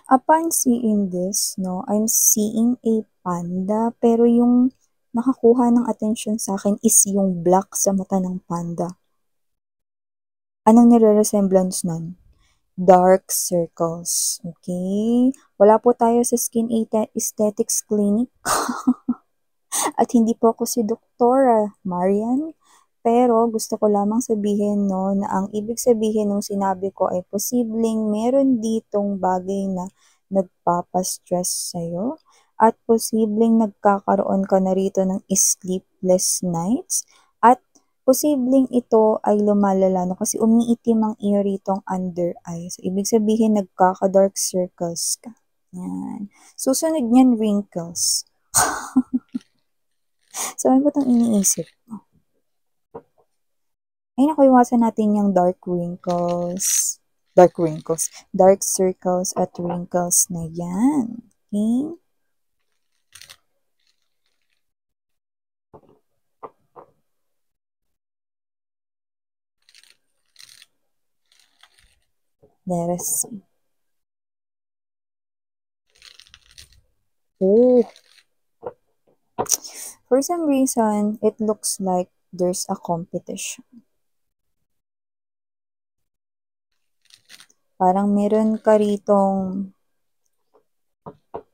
Upon seeing this, no, I'm seeing a panda, pero yung nakakuha ng atensyon sa akin is yung black sa mata ng panda. Anong nire-resemblance nun? Dark circles. Okay? Wala po tayo sa Skin Aesthetics Clinic. At hindi po ako si Doktora Marian. Pero gusto ko lamang sabihin no, na ang ibig sabihin ng sinabi ko ay posibleng meron ditong bagay na nagpapastress sa'yo at posibleng nagkakaroon ka na rito ng sleepless nights at posibleng ito ay lumalala no, kasi umiitim ang iyo rito ang under eye. So, ibig sabihin nagkaka-dark circles ka. Yan. Susunod niyan, wrinkles. So, ano ba itong iniisip mo? Ay, naku, iwasan natin yung dark circles at wrinkles na yan. Okay? Let us see. Oh, for some reason, it looks like there's a competition. Parang meron ka ritong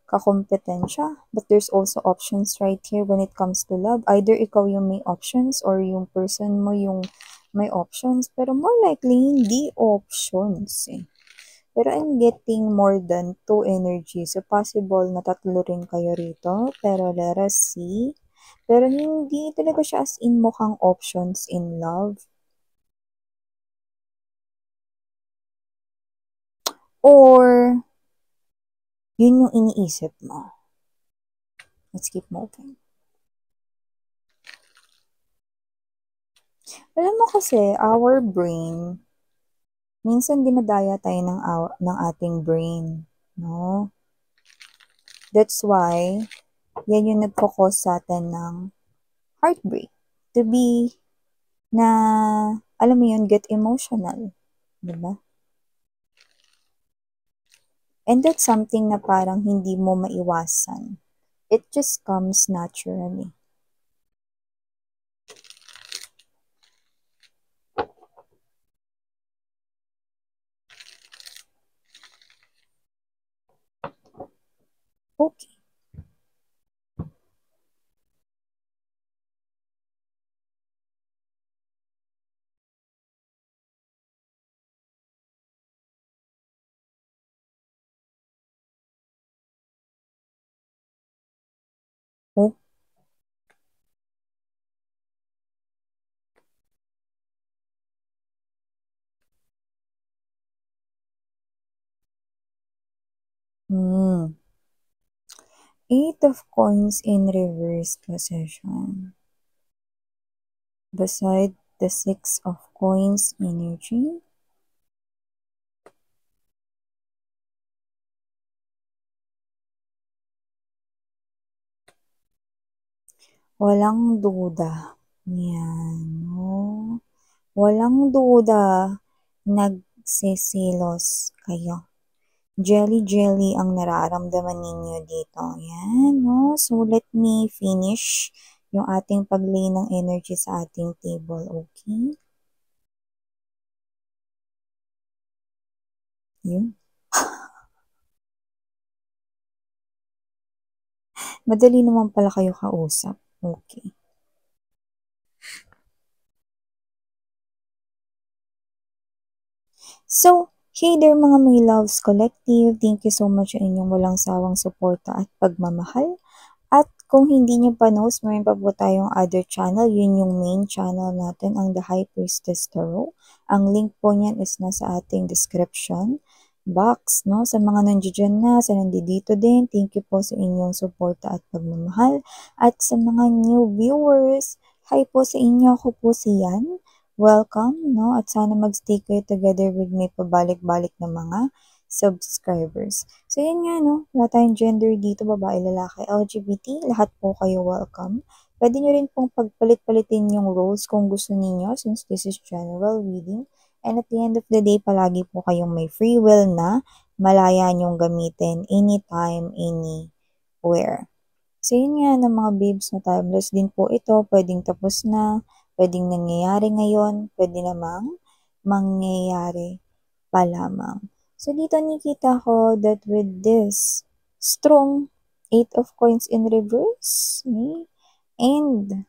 kakompetensya, but there's also options right here when it comes to love. Either ikaw yung may options or yung person mo yung may options, pero more likely hindi options eh. Pero I'm getting more than 2 energies. So, possible na 3 rin kayo rito. Pero let us see. Pero hindi talaga siya as in mukhang options in love. Or, yun yung iniisip mo. Let's keep moving. Alam mo kasi, our brain, minsan dinadaya tayo ng ating brain. No? That's why, yan yung nagkakos sa atin ng heartbreak. To be na, alam mo yun, get emotional. Diba? And that's something na parang hindi mo maiwasan. It just comes naturally. Okay. Oh. Hmm. 8 of coins in reverse position. Beside the 6 of coins energy. Walang duda. Yan. Oh. Walang duda. Nagsisilos kayo. Jelly ang nararamdaman ninyo dito. Yan, no? So, let me finish yung ating paglay ng energy sa ating table, okay? Yun. Madali naman pala kayo kausap. Okay. So, hey there mga may loves collective. Thank you so much sa inyong walang sawang suporta at pagmamahal. At kung hindi nyo pa knows, mayroon pa po tayong other channel. Yun yung main channel natin, ang The High Priestess Tarot. Ang link po niyan is nasa ating description box, no? Sa mga nandiyan na, sa nandito din, thank you po sa inyong suporta at pagmamahal. At sa mga new viewers, hi po sa inyo, ako po si Yan. Welcome, no? At sana magstay kayo together with me pabalik-balik na mga subscribers. So, yan nga, no? Wala tayong gender dito, babae, lalaki, LGBT, lahat po kayo welcome. Pwede nyo rin pong pagpalit-palitin yung roles kung gusto niyo since this is general reading. And at the end of the day, palagi po kayong may free will na malaya niyong gamitin anytime, anywhere. So, yun nga ng mga babes na timeless din po ito. Pwedeng tapos na, pwedeng nangyayari ngayon, pwede namang mangyayari pa lamang. So, dito nakita ko that with this strong 8 of coins in reverse, and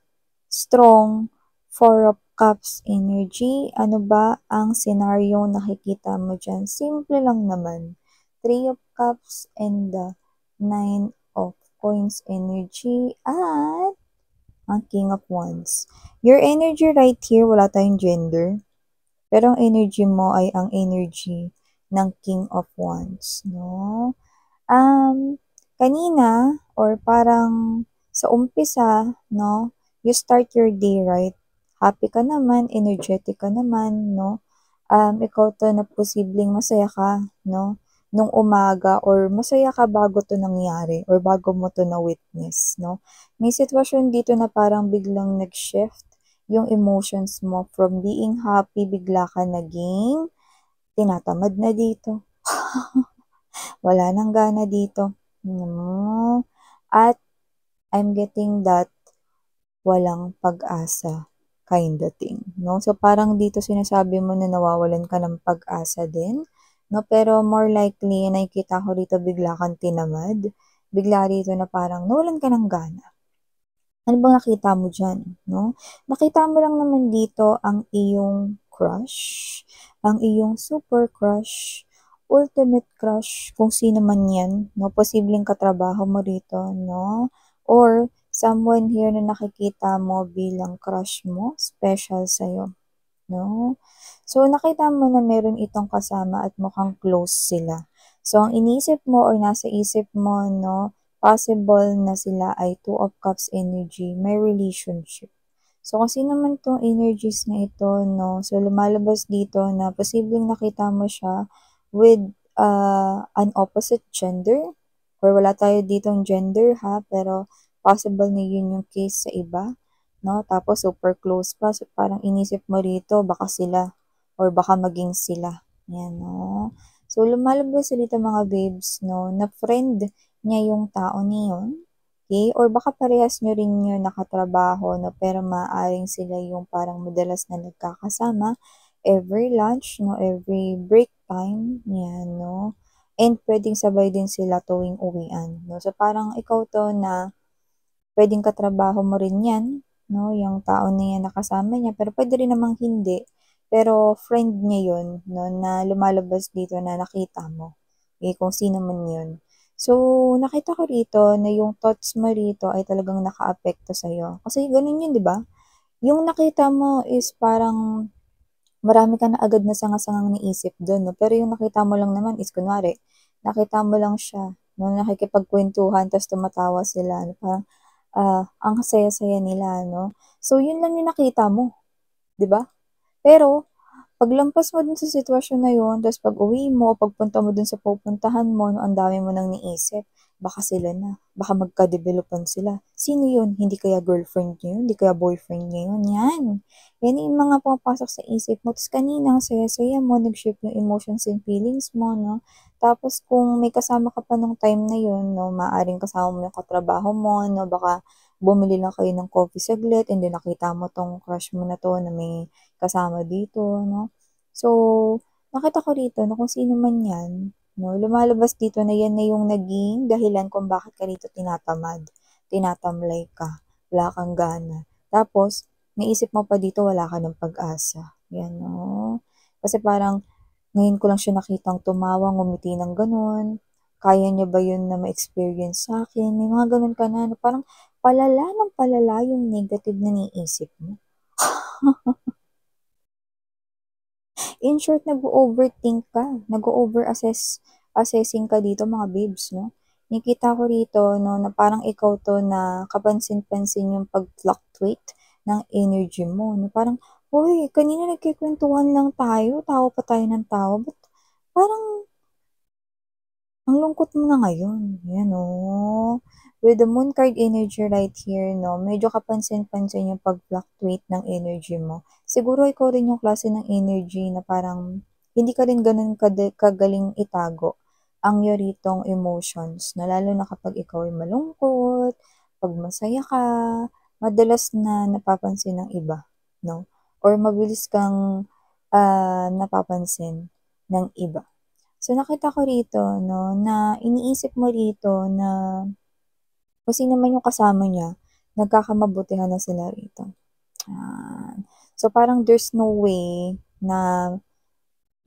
strong 4 of cups energy, ano ba ang senaryo nakikita mo dyan? Simple lang naman. 3 of cups and the 9 of coins energy at ang king of wands. Your energy right here, wala tayong gender. Pero ang energy mo ay ang energy ng king of wands, no? Kanina or parang sa umpisa, no, you start your day right. Happy ka naman, energetic ka naman, no? Ikaw to na posibleng masaya ka, no? Nung umaga or masaya ka bago to nangyari or bago mo to na-witness, no? May sitwasyon dito na parang biglang nag-shift yung emotions mo from being happy, bigla ka naging tinatamad na dito. Wala nang gana dito. No. At I'm getting that walang pag-asa kind of thing, no? So, parang dito sinasabi mo na nawawalan ka ng pag-asa din, no? Pero more likely, nakikita ko dito bigla kang tinamad, bigla rito na parang nawalan ka ng gana. Ano bang nakita mo dyan, no? Nakita mo lang naman dito ang iyong crush, ang iyong super crush, ultimate crush, kung sino man yan, no? Posibleng katrabaho mo rito, no? Or someone here na nakikita mo bilang crush mo, special sa'yo, no? So, nakita mo na meron itong kasama at mukhang close sila. So, ang iniisip mo or nasa isip mo, no, possible na sila ay 2 of cups energy, may relationship. So, kasi naman tong energies na ito, no, so lumalabas dito na posibleng nakita mo siya with an opposite gender, or wala tayo ditong gender ha, pero possible na yun yung case sa iba, no, tapos super close pa, so parang inisip mo rito, baka sila, or baka maging sila, yan, no. So, lumalabas dito mga babes, no, na friend niya yung tao niyon, okay? Or baka parehas nyo rin yun nakatrabaho, no? Pero maaaring sila yung parang madalas na nagkakasama every lunch, no? Every break time, yan, no? And pwedeng sabay din sila tuwing uwian, no? So, parang ikaw to na pwedeng katrabaho mo rin yan, no? Yung tao na yan nakasama niya, pero pwede rin namang hindi. Pero friend niya yun, no? Na lumalabas dito na nakita mo. Kung sino man yun. So, nakita ko rito na yung thoughts mo rito ay talagang nakaapekto sa'yo. Kasi ganun yun, di ba? Yung nakita mo is parang marami ka na agad na sanga-sangang naisip doon, no? Pero yung nakita mo lang naman is kunwari, nakita mo lang siya, no? Nakikipagkwentuhan, tapos tumatawa sila, no? Parang, ang saya-saya nila, no? So, yun lang yung nakita mo, di ba? Pero, paglampas mo dun sa sitwasyon na yun, tapos pag-uwi mo, pagpunta mo dun sa pupuntahan mo, no, ang dami mo nang niisip, baka sila na, baka magka-developan sila. Sino yun? Hindi kaya girlfriend niya yun? Hindi kaya boyfriend niya yun? Yan. Yan yung mga pumapasok sa isip mo. Tapos kanina, saya-saya mo, nag-shift yung emotions and feelings mo, no? Tapos kung may kasama ka pa nung time na yun, no, maaring kasama mo yung katrabaho mo, no, baka bumili lang kayo ng coffee saglit, and then nakita mo tong crush mo na to na may kasama dito, no? So, nakita ko rito na kung sino man yan, no, lumalabas dito na yan na yung naging dahilan kung bakit ka rito tinatamad, tinatamlay ka, wala kang gana. Tapos, naisip mo pa dito wala ka ng pag-asa. Yan, no? Kasi parang, ngayon ko lang siya nakitang tumawa, ngumiti ng ganun. Kaya niya ba yun na ma-experience sa akin? May mga ganun ka na, no? Parang palala ng palala yung negative na niisip mo. In short, nag-overthink ka, assessing ka dito mga babes, no? Nakita ko rito, no, na parang ikaw to na kapansin-pansin yung pag-fluctuate ng energy mo, no? Parang, hoy, kanina nagkikwentuhan lang tayo, tawa pa tayo ng tawa, but parang ang lungkot mo na ngayon. Yan, oh. With the moon card energy right here, no, medyo kapansin-pansin yung pag-fluctuate ng energy mo. Siguro ikaw rin yung klase ng energy na parang hindi ka rin ganun kagaling itago. ang yoritong emotions na lalo na kapag ikaw ay malungkot, 'pag masaya ka, madalas na napapansin ng iba, 'no, or mabilis kang, napapansin ng iba. So, nakita ko rito 'no, na iniisip mo rito na kung sino man yung kasama niya, nagkakamabutihan na sila rito, yan. So, parang there's no way na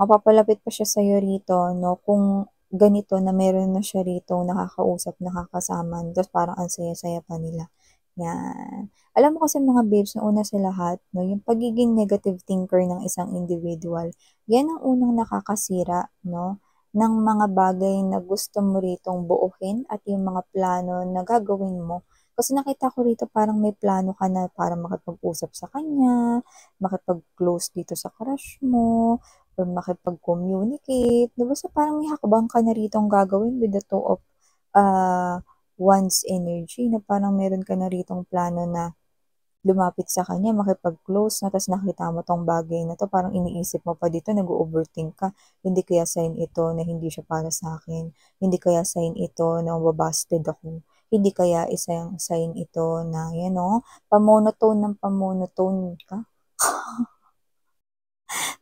mapapalapit pa siya sa'yo rito 'no, kung ganito na meron na siya ritong nakakausap, nakakasama, tapos parang ang saya-saya pa nila, 'yan. Alam mo kasi mga babes, na una sa lahat 'no, yung pagiging negative thinker ng isang individual, 'yan ang unang nakakasira 'no, ng mga bagay na gusto mo ritong buuhin at yung mga plano na gagawin mo. Kasi nakita ko rito parang may plano ka na para makipag-usap sa kanya, makipag-close dito sa crush mo, or makipag-communicate, 'di ba, so parang may hakbang ka na ritong gagawin with the two of, one's energy na parang meron ka na ritong plano na lumapit sa kanya, makipag-close na ta's nakita mo 'tong bagay na 'to, parang iniisip mo pa dito, nag-o-overthink ka, hindi kaya sign ito na hindi siya para sa'kin, hindi kaya sign ito na ba-busted ako, hindi kaya isang sign ito na 'yan 'no, pa-monotone ng pa-monotone ka.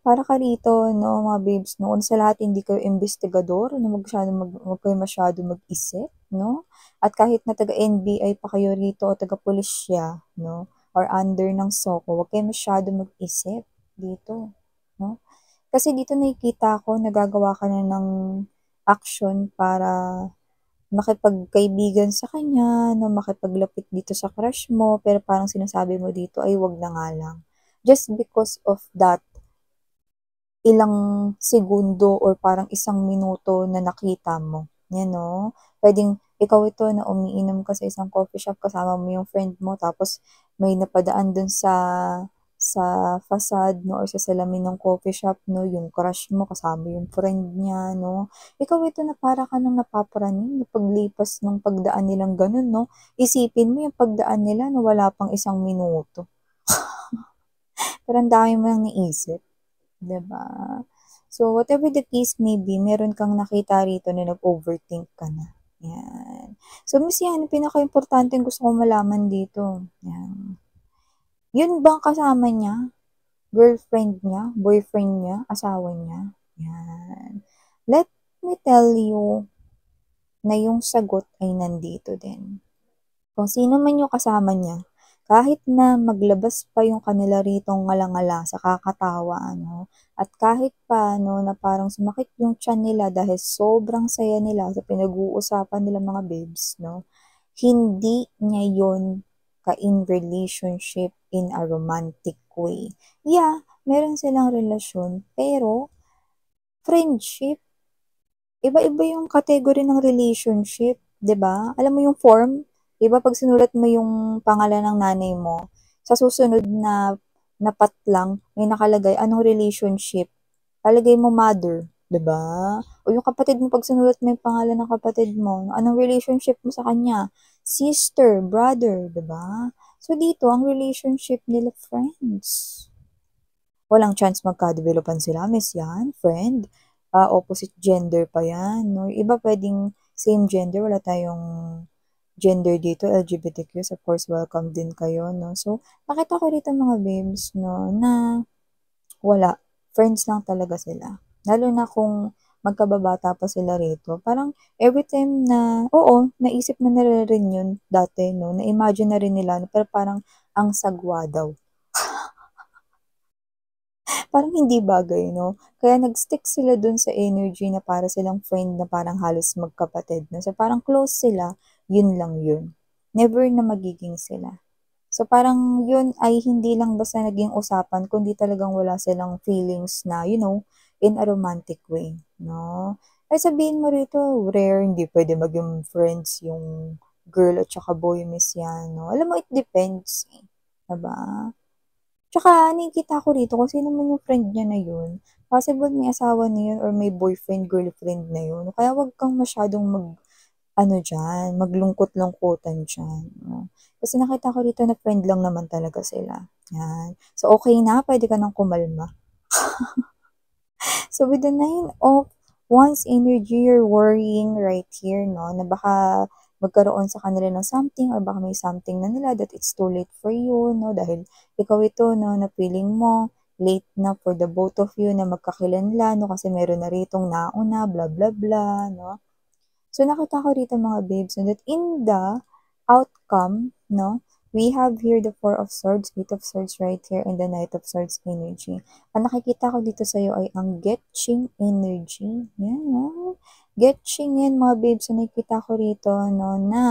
Para ka rito 'no, mga babes 'no, una sa lahat hindi kayo imbestigador na wag kayo masyadong mag-isip 'no, at kahit na taga-NBI pa kayo rito o taga-pulisya 'no, or under ng SOCO, wag kayo masyadong mag-isip dito 'no. Kasi dito nakikita ko nagagawa ka na ng aksyon para makipagkaibigan sa kanya 'no, makipaglapit dito sa crush mo, pero parang sinasabi mo dito ay wag na nga lang. Just because of that ilang segundo or parang isang minuto na nakita mo, 'yan 'no. Puwedeng ikaw ito na umiinom ka sa isang coffee shop, kasama mo yung friend mo, tapos may napadaan dun sa facade 'no or sa salamin ng coffee shop 'no, yung crush mo kasama yung friend niya 'no. Ikaw ito na para ka ng napapraning na paglipas ng pagdaan nilang gano'n 'no. Isipin mo yung pagdaan nila na wala pang isang minuto. Pero ang dami mo ng naisip. 'Di ba? So, whatever the case may be, meron kang nakita rito na nag-overthink ka na, 'yan. So, miss 'yan, pinakaimportanteng gusto kong malaman dito, 'yan. 'Yun bang kasama niya, girlfriend niya, boyfriend niya, asawa niya? 'Yan. Let me tell you na yung sagot ay nandito din. Kung sino man yung kasama niya, kahit na maglabas pa yung kanila ritong ngala-ngala sa kakatawa ano, at kahit paano na parang sumakit yung tiyan nila dahil sobrang saya nila sa pinag-uusapan nila mga babes 'no, hindi niya yun ka-in relationship in a romantic way. Yeah, meron silang relasyon pero friendship. Iba-iba yung category ng relationship, 'di ba? Alam mo yung form, 'di ba 'pag sinulat mo yung pangalan ng nanay mo, sa susunod na lang may nakalagay anong relationship, lalagay mo mother, 'di ba? O yung kapatid mo 'pag sinulat mo yung pangalan ng kapatid mo, anong relationship mo sa kanya, sister, brother, 'di ba? So dito ang relationship nila friends. Walang chance magka-developan sila, miss 'yan, friend. Opposite gender pa 'yan 'no, iba puwedeng same gender, wala tayong gender dito, LGBTQ, of course welcome din kayo 'no. So, nakita ko rito mga babes 'no, na wala, friends lang talaga sila. Lalo na kung magkababata pa sila rito, parang everytime na oo, naisip na nila rin 'yun dati 'no, na-imagine na rin nila pero parang ang sagwa daw. Parang hindi bagay 'no, kaya nag-stick sila dun sa energy na para silang friend na parang halos magkapatid 'no, so parang close sila, yun lang yun, never na magiging sila. So parang yun ay hindi lang basta naging usapan kundi talagang wala silang feelings na in a romantic way 'no. Ay sabihin mo rito rare, hindi puwede maging friends yung girl at saka boy, miss 'yan 'no. Alam mo it depends, 'di ba? Tsaka nakikita ko rito kung sino man yung friend niya na yun, possible may asawa na yun or may boyfriend, girlfriend na yun. Kaya wag kang masyadong ano diyan, maglungkot-lungkutan diyan, 'no. Kasi nakita ko rito na friend lang naman talaga sila, 'yan. So, okey na, puwede ka ng kumalma. So, with the 9 of one's energy, you're worrying right here, no, na baka magkaroon sa kanila ng something or baka may something na nila that it's too late for you, no, dahil ikaw ito, no, na feeling mo late na for the both of you na magkakilanlan, no, kasi meron na ritong nauna, blah, blah, blah, no. So, nakita ko rito mga babes, no, that in the outcome, no, we have here the Four of Swords, Eight of Swords right here, and the Knight of Swords energy. Ang nakikita ko dito sa'yo ay ang Getching energy. Yan, no? Getching yan mga babes, so nakikita ko rito, no, na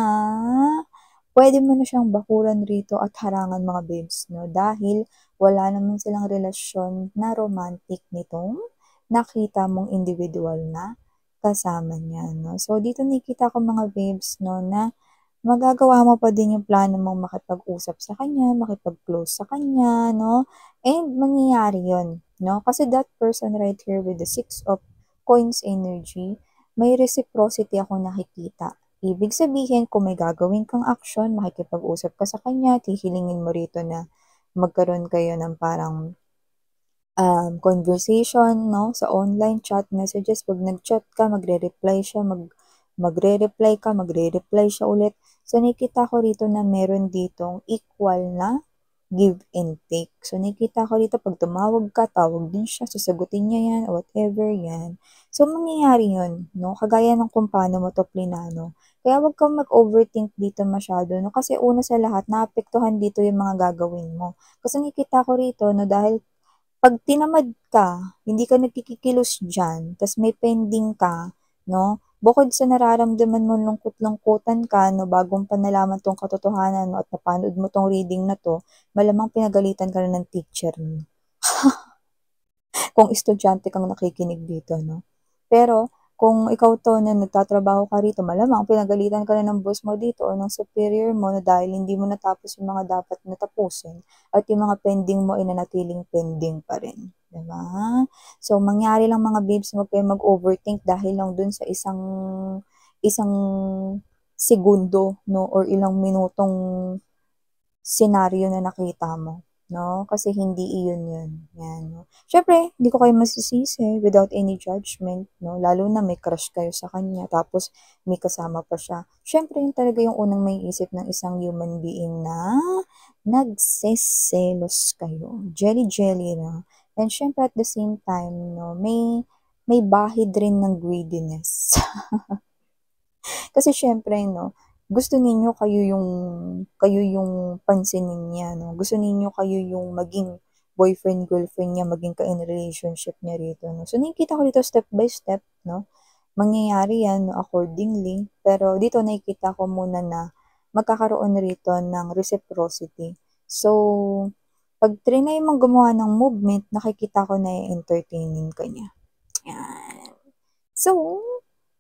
pwede mo na siyang bakuran rito at harangan mga babes, no? Dahil wala naman silang relasyon na romantic nitong nakita mong individual na kasama niya, no? So, dito nakikita ko mga babes, no, na magagawa mo pa din yung plano mong makipag-usap sa kanya, makipag-close sa kanya, no? And mangyayari yun, no? Kasi that person right here with the Six of Coins energy, may reciprocity ako nakikita. Ibig sabihin, kung may gagawin kang action, makikipag-usap ka sa kanya, hihilingin mo rito na magkaroon kayo ng parang conversation, no, sa online chat messages. Pag nag-chat ka, magre-reply siya, magre-reply ka, magre-reply siya ulit. So, nakikita ko rito na meron ditong equal na give and take. So, nakikita ko rito, pag tumawag ka, tawag din siya, sasagutin niya yan, or whatever yan. So, mangyayari yun, no? Kagaya ng kung paano mo to plinano. Kaya wag kang mag-overthink dito masyado, no? Kasi una sa lahat, naapektuhan dito yung mga gagawin mo. Kasi nakikita ko rito, no, dahil pag tinamad ka, hindi ka nagkikikilos diyan, tas may pending ka, no, bukod sa nararamdaman mo lungkot-lungkutan ka, no, bagong pa nalaman 'tong katotohanan, no, at napanood mo 'tong reading na 'to, malamang pinagalitan ka na ng teacher mo. Kung estudyante kang nakikinig dito, no. Pero kung ikaw 'to na nagtatrabaho ka rito, malamang pinagalitan ka na ng boss mo dito o ng superior mo na dahil hindi mo natapos yung mga dapat na tapusin at yung mga pending mo ay nanatiling pending pa rin, 'di ba? So, mangyari lang mga babes, huwag kayong mag-overthink dahil lang dun sa isang isang segundo, no, or ilang minutong senaryo na nakita mo, 'no? Kasi hindi iyon yun, 'yan, 'no. Siyempre hindi ko kayo masisisi without any judgment, 'no, lalo na may crush kayo sa kanya tapos may kasama pa siya. Siyempre yun talaga yung unang maiisip ng isang human being na nagseselos kayo, jelly-jelly na. And siyempre at the same time, 'no, may bahid rin ng greediness. Kasi siyempre 'no, gusto ninyo kayo yung pansinin niya 'no, gusto ninyo kayo yung maging boyfriend, girlfriend niya, maging ka-in relationship niya rito 'no. So nakikita ko dito step by step 'no, mangyayari 'yan 'no, accordingly. Pero dito nakikita ko muna na magkakaroon rito ng reciprocity. So, 'pag triny mong gumawa ng movement, nakikita ko na e-entertainin ka niya, 'yan. So,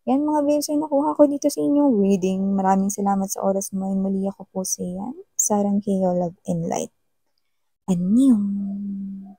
yan mga babes yung nakuha ko dito sa inyong reading. Maraming salamat sa oras mo. Muli ako po si Yan, Sarang Love and Light. Annyeong!